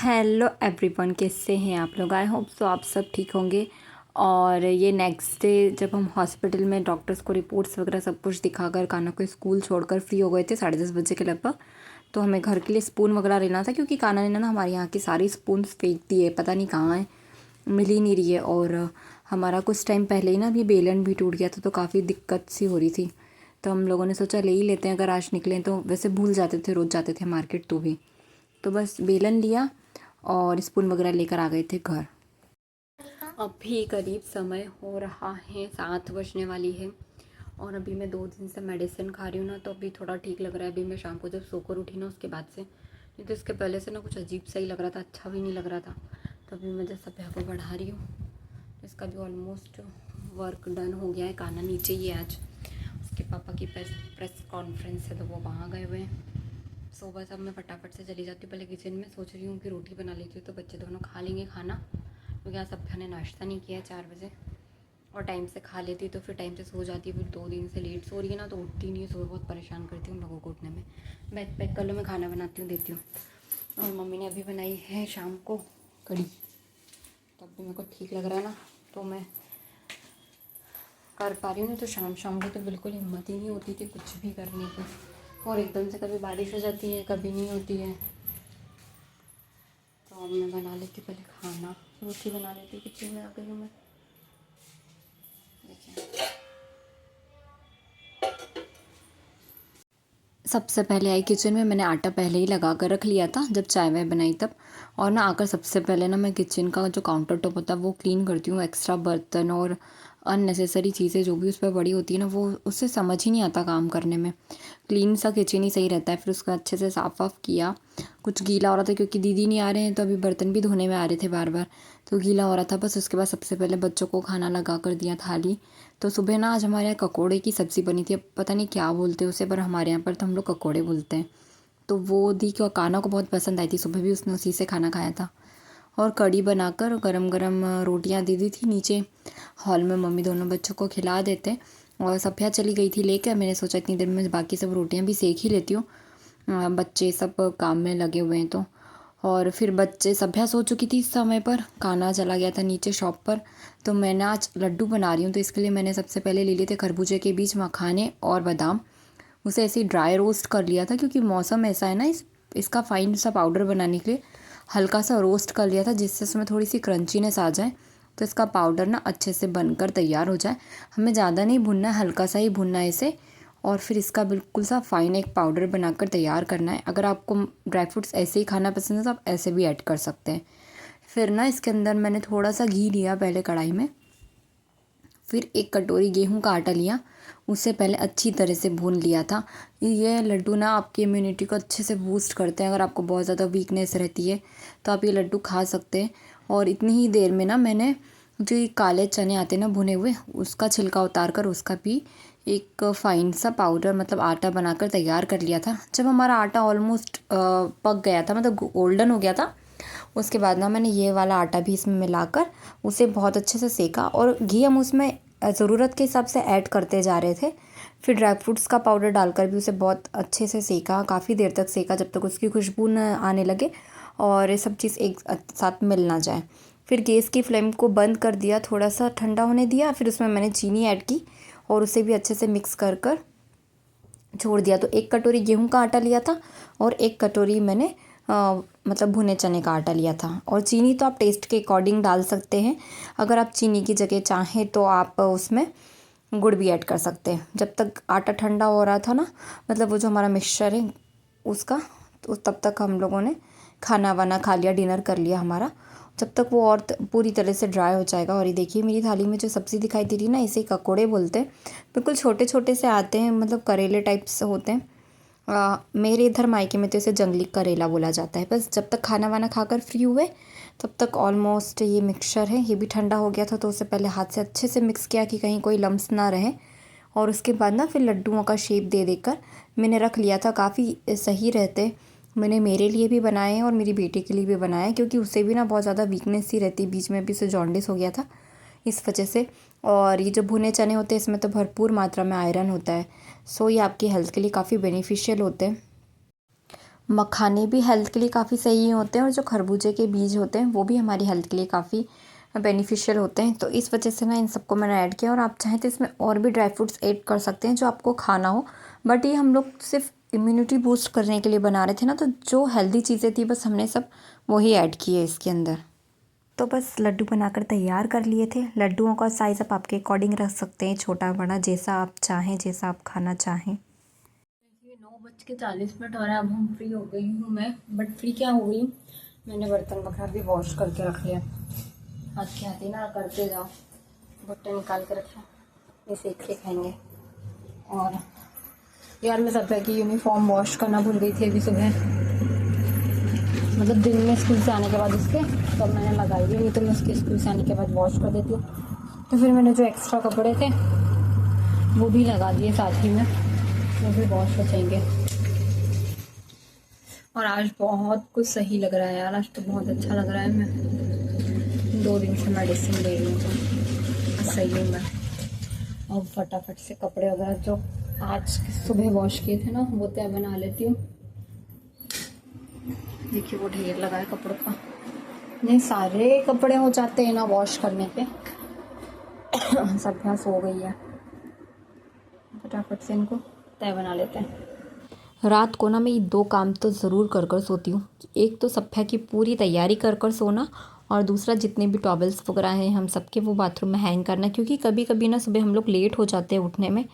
Hello everyone, कैसे हैं आप लोग। आई होप सो आप सब ठीक होंगे। और ये नेक्स्ट डे जब हम हॉस्पिटल में डॉक्टर्स को रिपोर्ट्स वगैरह सब कुछ दिखाकर कान्हा को स्कूल छोड़कर फ्री हो गए थे 10:30 बजे के लगभग। तो हमें घर के लिए स्पून वगैरह लेना था क्योंकि कान्हा ने ना हमारे यहाँ की सारी स्पून्स फेंक दी है, पता नहीं कहाँ है, मिल ही नहीं रही है। और हमारा कुछ टाइम पहले ही ना अभी बेलन भी टूट गया था, तो काफ़ी दिक्कत सी हो रही थी। तो हम लोगों ने सोचा ले ही लेते हैं, अगर आज निकलें तो। वैसे भूल जाते थे, रोज़ जाते थे मार्केट तो भी। तो बस बेलन लिया और स्पून वगैरह लेकर आ गए थे घर। अभी करीब समय हो रहा है 7 बजने वाली है। और अभी मैं 2 दिन से मेडिसिन खा रही हूँ ना, तो अभी थोड़ा ठीक लग रहा है। अभी मैं शाम को जब सोकर उठी ना उसके बाद से, नहीं तो इसके पहले से ना कुछ अजीब सा ही लग रहा था, अच्छा भी नहीं लग रहा था। तो अभी मैं जैसा सभ्या को बढ़ा रही हूँ, इसका भी ऑलमोस्ट वर्क डन हो गया है। कान्हा नीचे ही है, आज उसके पापा की प्रेस कॉन्फ्रेंस है तो वो वहाँ गए हुए हैं। सो बस अब मैं फटाफट से चली जाती हूँ पहले किचन में। सोच रही हूँ कि रोटी बना लेती हूँ तो बच्चे दोनों खा लेंगे खाना, क्योंकि आज सभ्या ने नाश्ता नहीं किया है 4 बजे। और टाइम से खा लेती तो फिर टाइम से सो जाती। फिर 2 दिन से लेट सो रही है ना, तो उठती नहीं है। सुबह बहुत परेशान करती हूँ लोगों को उठने में। बैग पैक कर लो, मैं खाना बनाती हूँ, देती हूँ। और मम्मी ने अभी बनाई है शाम को कढ़ी, तब भी मेरे को ठीक लग रहा है ना, तो मैं कर पा रही हूँ। नहीं तो शाम शाम को तो बिल्कुल हिम्मत ही नहीं होती थी कुछ भी करने की। और एकदम से कभी बारिश हो जाती है, कभी नहीं होती है। तो अब मैं बना लेती पहले खाना, रोटी बना लेती। किचन में आ गई हूँ मैं। देखिए, सबसे पहले आई किचन में। मैंने आटा पहले ही लगा कर रख लिया था जब चाय वाय बनाई तब। और ना आकर सबसे पहले ना मैं किचन का जो काउंटर टॉप होता है वो क्लीन करती हूँ। एक्स्ट्रा बर्तन और अननेसेसरी चीज़ें जो भी उस पर पड़ी होती है ना, वो उससे समझ ही नहीं आता काम करने में। क्लीन सा किचन ही सही रहता है। फिर उसको अच्छे से साफ़ वाफ़ किया। कुछ गीला हो रहा था क्योंकि दीदी नहीं आ रहे हैं, तो अभी बर्तन भी धोने में आ रहे थे बार बार, तो गीला हो रहा था बस। उसके बाद सबसे पहले बच्चों को खाना लगा कर दिया थाली। तो सुबह ना आज हमारे यहाँ ककोड़े की सब्ज़ी बनी थी। अब पता नहीं क्या बोलते हैं उसे, पर हमारे यहाँ पर तो हम लोग ककोड़े बोलते हैं। तो वो दी को कान्हा को बहुत पसंद आई थी, सुबह भी उसने उसी से खाना खाया था। और कढ़ी बनाकर गरम गरम रोटियां दे दी थी नीचे हॉल में। मम्मी दोनों बच्चों को खिला देते। और सभ्या चली गई थी लेकर। मैंने सोचा इतनी देर में बाकी सब रोटियां भी सेक ही लेती हूँ, बच्चे सब काम में लगे हुए हैं तो। और फिर बच्चे सभ्या सो चुकी थी इस समय पर, कान्हा चला गया था नीचे शॉप पर। तो मैंने आज लड्डू बना रही हूँ, तो इसके लिए मैंने सबसे पहले ले लिए थे खरबूजे के बीज, मखाने और बादाम। उसे ऐसे ही ड्राई रोस्ट कर लिया था क्योंकि मौसम ऐसा है ना, इसका फाइन सा पाउडर बनाने के लिए हल्का सा रोस्ट कर लिया था, जिससे उसमें थोड़ी सी क्रंचीनेस आ जाए, तो इसका पाउडर ना अच्छे से बनकर तैयार हो जाए। हमें ज़्यादा नहीं भुनना है, हल्का सा ही भुनना है इसे। और फिर इसका बिल्कुल सा फाइन एक पाउडर बनाकर तैयार करना है। अगर आपको ड्राई फ्रूट्स ऐसे ही खाना पसंद है तो आप ऐसे भी ऐड कर सकते हैं। फिर ना इसके अंदर मैंने थोड़ा सा घी लिया पहले कढ़ाई में। फिर 1 कटोरी गेहूं का आटा लिया, उसे पहले अच्छी तरह से भून लिया था। ये लड्डू ना आपकी इम्यूनिटी को अच्छे से बूस्ट करते हैं। अगर आपको बहुत ज़्यादा वीकनेस रहती है तो आप ये लड्डू खा सकते हैं। और इतनी ही देर में ना मैंने जो ये काले चने आते हैं ना भुने हुए, उसका छिलका उतार कर उसका भी एक फ़ाइन सा पाउडर मतलब आटा बनाकर तैयार कर लिया था। जब हमारा आटा ऑलमोस्ट पक गया था, मतलब गोल्डन हो गया था, उसके बाद ना मैंने ये वाला आटा भी इसमें मिलाकर उसे बहुत अच्छे से सेका। और घी हम उसमें ज़रूरत के हिसाब से ऐड करते जा रहे थे। फिर ड्राई फ्रूट्स का पाउडर डालकर भी उसे बहुत अच्छे से सेका, काफ़ी देर तक सेका जब तक उसकी खुशबू न आने लगे और ये सब चीज़ एक साथ मिल ना जाए। फिर गैस की फ्लेम को बंद कर दिया, थोड़ा सा ठंडा होने दिया। फिर उसमें मैंने चीनी ऐड की और उसे भी अच्छे से मिक्स कर कर छोड़ दिया। तो 1 कटोरी गेहूं का आटा लिया था और 1 कटोरी मैंने मतलब भुने चने का आटा लिया था। और चीनी तो आप टेस्ट के अकॉर्डिंग डाल सकते हैं। अगर आप चीनी की जगह चाहें तो आप उसमें गुड़ भी ऐड कर सकते हैं। जब तक आटा ठंडा हो रहा था ना, मतलब वो जो हमारा मिक्सचर है उसका, तो तब तक हम लोगों ने खाना वाना खा लिया, डिनर कर लिया हमारा। जब तक वो और पूरी तरह से ड्राई हो जाएगा। और ये देखिए मेरी थाली में जो सब्ज़ी दिखाई दे रही है ना, इसे ककोड़े बोलते हैं। बिल्कुल छोटे छोटे से आते हैं, मतलब करेले टाइप से होते हैं। मेरे इधर मायके में तो इसे जंगली करेला बोला जाता है। बस जब तक खाना वाना खाकर फ्री हुए तब तक ऑलमोस्ट ये मिक्सचर है ये भी ठंडा हो गया था। तो उसे पहले हाथ से अच्छे से मिक्स किया कि कहीं कोई लम्स ना रहे। और उसके बाद ना फिर लड्डुओं का शेप दे देकर मैंने रख लिया था। काफ़ी सही रहते। मैंने मेरे लिए भी बनाए हैं और मेरी बेटी के लिए भी बनाए, क्योंकि उसे भी ना बहुत ज़्यादा वीकनेस सी रहती, बीच में भी उसे जॉन्डिस हो गया था इस वजह से। और ये जो भुने चने होते हैं इसमें तो भरपूर मात्रा में आयरन होता है, सो ये आपकी हेल्थ के लिए काफ़ी बेनिफिशियल होते हैं। मखाने भी हेल्थ के लिए काफ़ी सही होते हैं और जो खरबूजे के बीज होते हैं वो भी हमारी हेल्थ के लिए काफ़ी बेनिफिशियल होते हैं। तो इस वजह से ना इन सबको मैंने ऐड किया और आप चाहें तो इसमें और भी ड्राई फ्रूट्स ऐड कर सकते हैं जो आपको खाना हो। बट ये हम लोग सिर्फ इम्यूनिटी बूस्ट करने के लिए बना रहे थे ना, तो जो हेल्दी चीज़ें थी बस हमने सब वही ऐड किए इसके अंदर। तो बस लड्डू बनाकर तैयार कर लिए थे। लड्डुओं का साइज़ आप आपके अकॉर्डिंग रख सकते हैं, छोटा बड़ा जैसा आप चाहें, जैसा आप खाना चाहें। ये 9:40 हो रहा है, अब हम फ्री हो गई हूँ मैं। बट फ्री क्या हो गई हूँ, मैंने बर्तन वगैरह भी वॉश करके रख लिया। हाथ के हाथी ना करते जाओ, भुट्टे निकाल के रखा, ये सेक के खाएंगे। और यार मैं सब की यूनिफॉर्म वॉश करना भूल गई थी अभी सुबह, मतलब दिन में स्कूल से आने के बाद उसके, तब मैंने लगाई भी नहीं, तो मैं उसके स्कूल से आने के बाद वॉश कर देती हूँ। तो फिर मैंने जो एक्स्ट्रा कपड़े थे वो भी लगा दिए साथ ही में, वो भी वॉश हो जाएंगे। और आज बहुत कुछ सही लग रहा है यार, आज तो बहुत अच्छा लग रहा है। मैं 2 दिन से मेडिसिन ले रही हूँ तो सही हूँ मैं। और फटाफट से कपड़े वगैरह जो आज सुबह वॉश किए थे ना वो तय बना लेती हूँ। देखिए वो ढेर लगा है कपड़ों का, नहीं सारे कपड़े हो जाते हैं ना वॉश करने पे। सब यहाँ सो गई है, फटाफट से इनको तय बना लेते हैं। रात को ना मैं ये 2 काम तो ज़रूर कर कर सोती हूँ। एक तो सफ़्या की पूरी तैयारी कर कर सोना, और दूसरा जितने भी टॉवल्स वगैरह हैं हम सबके वो बाथरूम में हैंग करना, क्योंकि कभी कभी ना सुबह हम लोग लेट हो जाते हैं उठने में,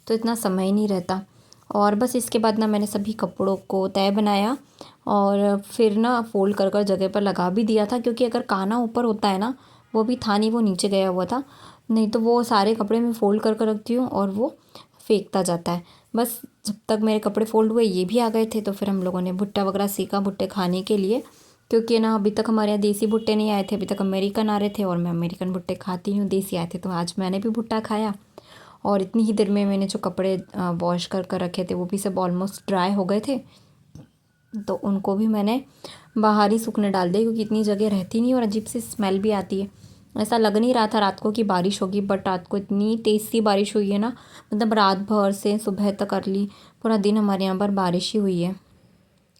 तो इतना समय ही नहीं रहता। और बस इसके बाद ना मैंने सभी कपड़ों को तय बनाया और फिर ना फ़ोल्ड कर कर जगह पर लगा भी दिया था, क्योंकि अगर काना ऊपर होता है ना, वो भी था नहीं, वो नीचे गया हुआ था, नहीं तो वो सारे कपड़े मैं फ़ोल्ड कर कर रखती हूँ और वो फेंकता जाता है। बस जब तक मेरे कपड़े फ़ोल्ड हुए ये भी आ गए थे, तो फिर हम लोगों ने भुट्टा वगैरह सेका भुट्टे खाने के लिए, क्योंकि ना अभी तक हमारे यहाँ देसी भुट्टे नहीं आए थे, अभी तक अमेरिकन आ रहे थे और मैं अमेरिकन भुट्टे खाती हूँ, देसी आए थे तो आज मैंने भी भुट्टा खाया। और इतनी ही देर में मैंने जो कपड़े वॉश कर कर रखे थे वो भी सब ऑलमोस्ट ड्राई हो गए थे, तो उनको भी मैंने बाहर ही सूखने डाल दिया, क्योंकि इतनी जगह रहती नहीं और अजीब सी स्मेल भी आती है। ऐसा लग नहीं रहा था रात को कि बारिश होगी, बट रात को इतनी तेज़ सी बारिश हुई है ना, मतलब रात भर से सुबह तक अर्ली पूरा दिन हमारे यहाँ पर बारिश ही हुई है।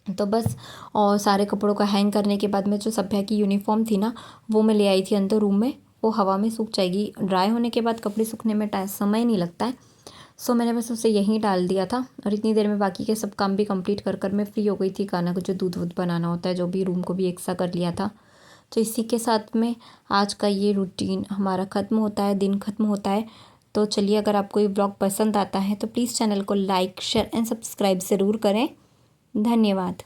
तो बस, और सारे कपड़ों का हैंग करने के बाद में जो सभ्या की यूनिफॉर्म थी ना वो मैं ले आई थी अंदर रूम में, वो हवा में सूख जाएगी। ड्राई होने के बाद कपड़े सूखने में समय नहीं लगता है, सो मैंने बस उसे यहीं डाल दिया था। और इतनी देर में बाकी के सब काम भी कंप्लीट कर कर मैं फ्री हो गई थी। खाना को जो दूध वूध बनाना होता है, जो भी, रूम को भी एक सा कर लिया था। तो इसी के साथ में आज का ये रूटीन हमारा ख़त्म होता है, दिन ख़त्म होता है। तो चलिए, अगर आपको ये ब्लॉग पसंद आता है तो प्लीज़ चैनल को लाइक, शेयर एंड सब्सक्राइब ज़रूर करें। धन्यवाद।